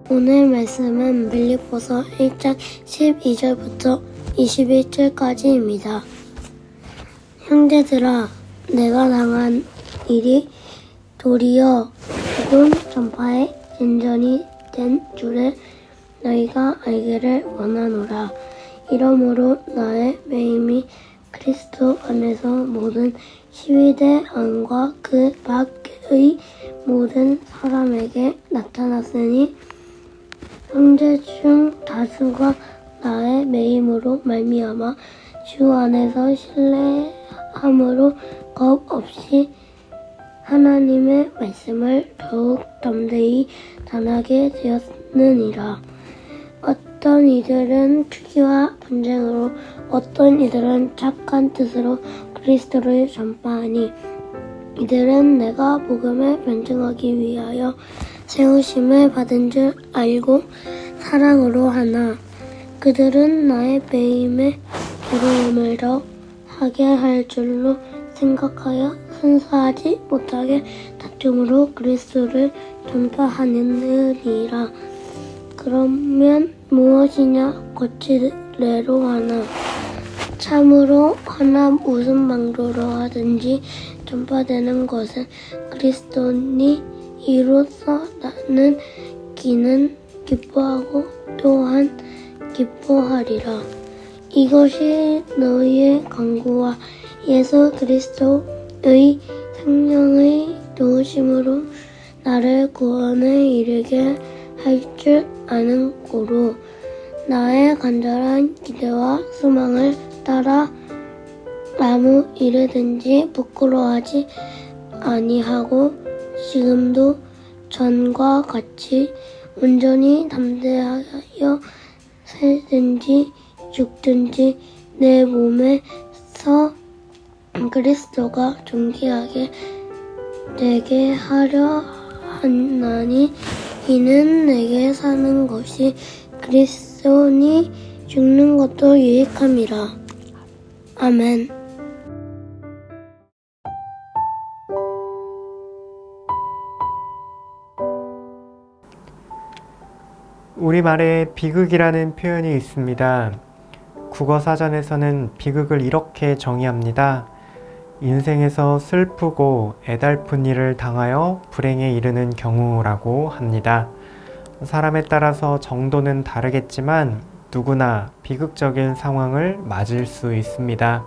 오늘 말씀은 빌립보서 1장 12절부터 21절까지입니다. 형제들아, 내가 당한 일이 도리어 복음 전파의 진전이 된 줄을 너희가 알기를 원하노라. 이러므로 나의 매임이 그리스도 안에서 모든 시위대 안과 그 밖의 모든 사람에게 나타났으니 형제 중 다수가 나의 매임으로 말미암아 주 안에서 신뢰함으로 겁 없이 하나님의 말씀을 더욱 담대히 전하게 되었느니라. 어떤 이들은 투기와 분쟁으로, 어떤 이들은 착한 뜻으로 그리스도를 전파하니, 이들은 내가 복음을 변증하기 위하여 세우심을 받은 줄 알고 사랑으로 하나, 그들은 나의 매임에 괴로움을 더 하게 할 줄로 생각하여 순수하지 못하게 다툼으로 그리스도를 전파하느니라. 그러면 무엇이냐? 거칠애로 하나, 참으로 하나, 무슨 방도로 하든지 전파되는 것은 그리스도니, 이로써 나는 기뻐하고 또한 기뻐하리라. 이것이 너희의 간구와 예수 그리스도의 성령의 도우심으로 나를 구원에 이르게 할 줄 아는 고로, 나의 간절한 기대와 소망을 따라 아무 일에든지 부끄러워하지 아니하고 지금도 전과 같이 온전히 담대하여 살든지 죽든지 내 몸에서 그리스도가 존귀하게 되게 하려 하나니, 이는 내게 사는 것이 그리스도니 죽는 것도 유익함이라. 아멘. 우리말에 비극이라는 표현이 있습니다. 국어사전에서는 비극을 이렇게 정의합니다. 인생에서 슬프고 애달픈 일을 당하여 불행에 이르는 경우라고 합니다. 사람에 따라서 정도는 다르겠지만 누구나 비극적인 상황을 맞을 수 있습니다.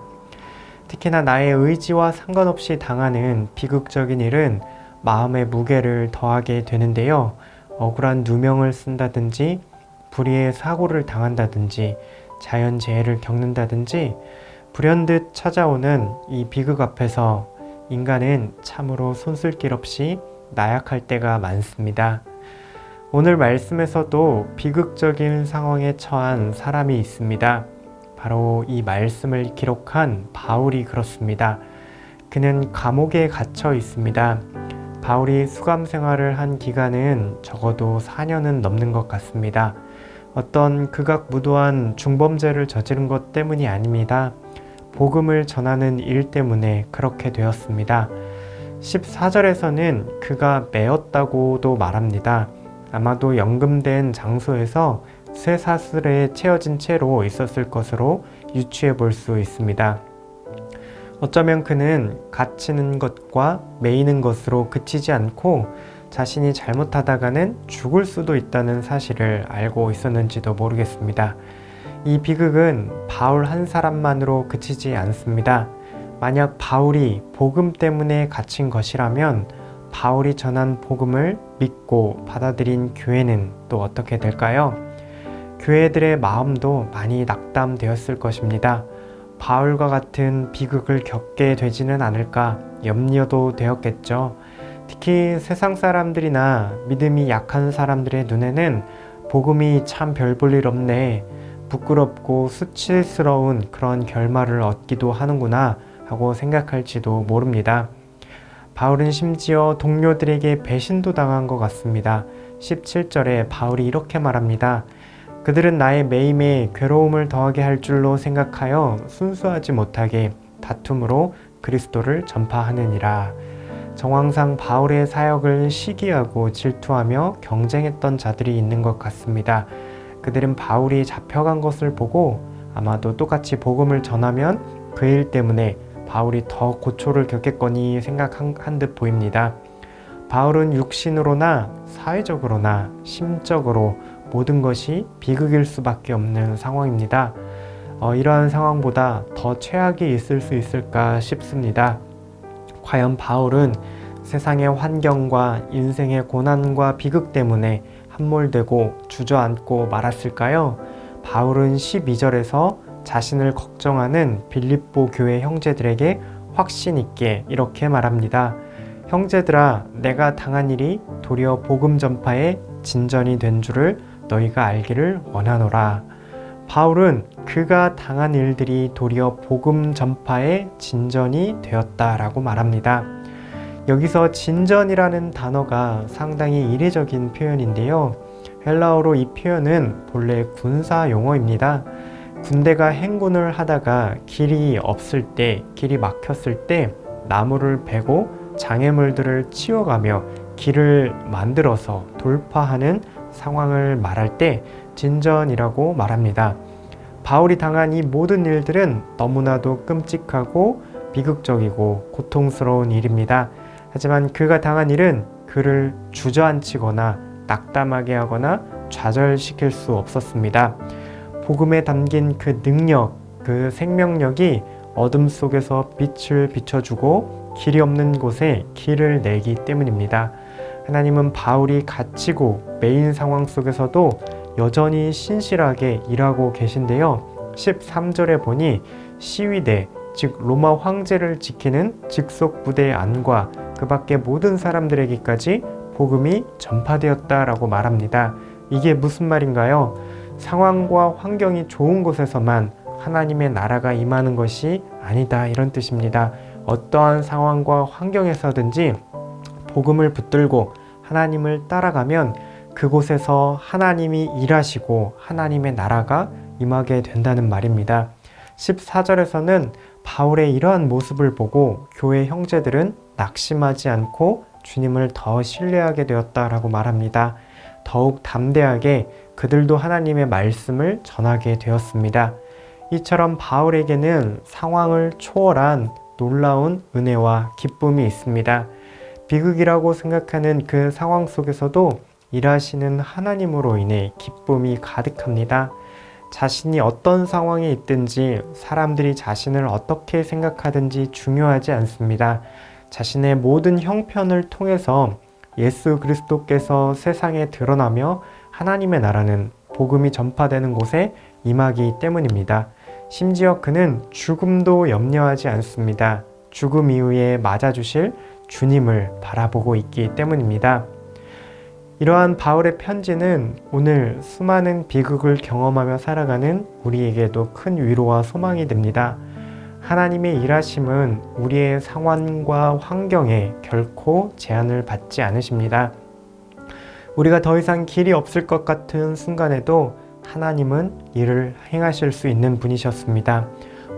특히나 나의 의지와 상관없이 당하는 비극적인 일은 마음의 무게를 더하게 되는데요. 억울한 누명을 쓴다든지, 불의의 사고를 당한다든지, 자연재해를 겪는다든지, 불현듯 찾아오는 이 비극 앞에서 인간은 참으로 손쓸길 없이 나약할 때가 많습니다. 오늘 말씀에서도 비극적인 상황에 처한 사람이 있습니다. 바로 이 말씀을 기록한 바울이 그렇습니다. 그는 감옥에 갇혀 있습니다. 바울이 수감 생활을 한 기간은 적어도 4년은 넘는 것 같습니다. 어떤 극악무도한 중범죄를 저지른 것 때문이 아닙니다. 복음을 전하는 일 때문에 그렇게 되었습니다. 14절에서는 그가 매었다고도 말합니다. 아마도 연금된 장소에서 쇠사슬에 채워진 채로 있었을 것으로 유추해 볼 수 있습니다. 어쩌면 그는 갇히는 것과 매이는 것으로 그치지 않고 자신이 잘못하다가는 죽을 수도 있다는 사실을 알고 있었는지도 모르겠습니다. 이 비극은 바울 한 사람만으로 그치지 않습니다. 만약 바울이 복음 때문에 갇힌 것이라면 바울이 전한 복음을 믿고 받아들인 교회는 또 어떻게 될까요? 교회들의 마음도 많이 낙담되었을 것입니다. 바울과 같은 비극을 겪게 되지는 않을까 염려도 되었겠죠. 특히 세상 사람들이나 믿음이 약한 사람들의 눈에는 복음이 참 별 볼 일 없네, 부끄럽고 수치스러운 그런 결말을 얻기도 하는구나 하고 생각할지도 모릅니다. 바울은 심지어 동료들에게 배신도 당한 것 같습니다. 17절에 바울이 이렇게 말합니다. 그들은 나의 매임에 괴로움을 더하게 할 줄로 생각하여 순수하지 못하게 다툼으로 그리스도를 전파하느니라. 정황상 바울의 사역을 시기하고 질투하며 경쟁했던 자들이 있는 것 같습니다. 그들은 바울이 잡혀간 것을 보고 아마도 똑같이 복음을 전하면 그 일 때문에 바울이 더 고초를 겪겠거니 생각한 듯 보입니다. 바울은 육신으로나 사회적으로나 심적으로 모든 것이 비극일 수밖에 없는 상황입니다. 이러한 상황보다 더 최악이 있을 수 있을까 싶습니다. 과연 바울은 세상의 환경과 인생의 고난과 비극 때문에 함몰되고 주저앉고 말았을까요? 바울은 12절에서 자신을 걱정하는 빌립보 교회 형제들에게 확신 있게 이렇게 말합니다. 형제들아, 내가 당한 일이 도리어 복음 전파의 진전이 된 줄을 너희가 알기를 원하노라. 바울은 그가 당한 일들이 도리어 복음 전파의 진전이 되었다라고 말합니다. 여기서 진전이라는 단어가 상당히 이례적인 표현인데요. 헬라어로 이 표현은 본래 군사 용어입니다. 군대가 행군을 하다가 길이 없을 때, 길이 막혔을 때 나무를 베고 장애물들을 치워가며 길을 만들어서 돌파하는 상황을 말할 때 진전이라고 말합니다. 바울이 당한 이 모든 일들은 너무나도 끔찍하고 비극적이고 고통스러운 일입니다. 하지만 그가 당한 일은 그를 주저앉히거나 낙담하게 하거나 좌절시킬 수 없었습니다. 복음에 담긴 그 능력, 그 생명력이 어둠 속에서 빛을 비춰주고 길이 없는 곳에 길을 내기 때문입니다. 하나님은 바울이 갇히고 매인 상황 속에서도 여전히 신실하게 일하고 계신데요. 13절에 보니 시위대, 즉 로마 황제를 지키는 직속 부대 안과 그 밖의 모든 사람들에게까지 복음이 전파되었다라고 말합니다. 이게 무슨 말인가요? 상황과 환경이 좋은 곳에서만 하나님의 나라가 임하는 것이 아니다, 이런 뜻입니다. 어떠한 상황과 환경에서든지 복음을 붙들고 하나님을 따라가면 그곳에서 하나님이 일하시고 하나님의 나라가 임하게 된다는 말입니다. 14절에서는 바울의 이러한 모습을 보고 교회 형제들은 낙심하지 않고 주님을 더 신뢰하게 되었다라고 말합니다. 더욱 담대하게 그들도 하나님의 말씀을 전하게 되었습니다. 이처럼 바울에게는 상황을 초월한 놀라운 은혜와 기쁨이 있습니다. 비극이라고 생각하는 그 상황 속에서도 일하시는 하나님으로 인해 기쁨이 가득합니다. 자신이 어떤 상황에 있든지 사람들이 자신을 어떻게 생각하든지 중요하지 않습니다. 자신의 모든 형편을 통해서 예수 그리스도께서 세상에 드러나며 하나님의 나라는 복음이 전파되는 곳에 임하기 때문입니다. 심지어 그는 죽음도 염려하지 않습니다. 죽음 이후에 맞아주실 주님을 바라보고 있기 때문입니다. 이러한 바울의 편지는 오늘 수많은 비극을 경험하며 살아가는 우리에게도 큰 위로와 소망이 됩니다. 하나님의 일하심은 우리의 상황과 환경에 결코 제한을 받지 않으십니다. 우리가 더 이상 길이 없을 것 같은 순간에도 하나님은 일을 행하실 수 있는 분이셨습니다.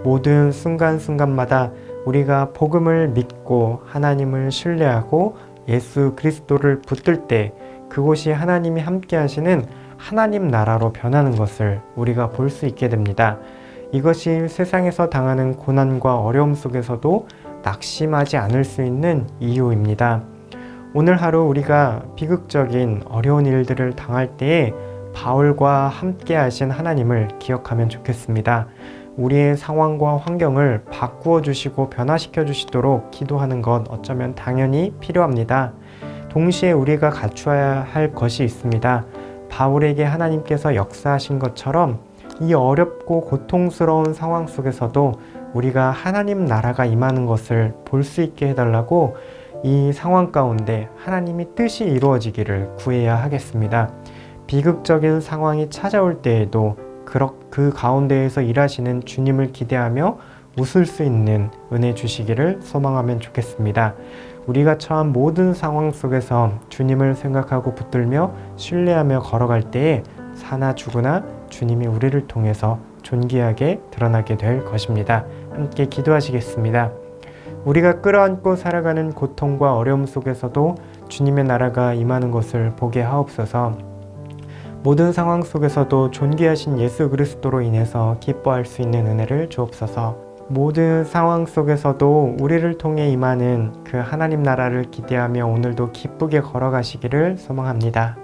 모든 순간순간마다 우리가 복음을 믿고 하나님을 신뢰하고 예수 그리스도를 붙들 때 그곳이 하나님이 함께 하시는 하나님 나라로 변하는 것을 우리가 볼 수 있게 됩니다. 이것이 세상에서 당하는 고난과 어려움 속에서도 낙심하지 않을 수 있는 이유입니다. 오늘 하루 우리가 비극적인 어려운 일들을 당할 때에 바울과 함께 하신 하나님을 기억하면 좋겠습니다. 우리의 상황과 환경을 바꾸어 주시고 변화시켜 주시도록 기도하는 것 어쩌면 당연히 필요합니다. 동시에 우리가 갖추어야 할 것이 있습니다. 바울에게 하나님께서 역사하신 것처럼 이 어렵고 고통스러운 상황 속에서도 우리가 하나님 나라가 임하는 것을 볼 수 있게 해달라고 이 상황 가운데 하나님이 뜻이 이루어지기를 구해야 하겠습니다. 비극적인 상황이 찾아올 때에도 그 가운데에서 일하시는 주님을 기대하며 웃을 수 있는 은혜 주시기를 소망하면 좋겠습니다. 우리가 처한 모든 상황 속에서 주님을 생각하고 붙들며 신뢰하며 걸어갈 때에 사나 죽으나 주님이 우리를 통해서 존귀하게 드러나게 될 것입니다. 함께 기도하시겠습니다. 우리가 끌어안고 살아가는 고통과 어려움 속에서도 주님의 나라가 임하는 것을 보게 하옵소서. 모든 상황 속에서도 존귀하신 예수 그리스도로 인해서 기뻐할 수 있는 은혜를 주옵소서. 모든 상황 속에서도 우리를 통해 임하는 그 하나님 나라를 기대하며 오늘도 기쁘게 걸어가시기를 소망합니다.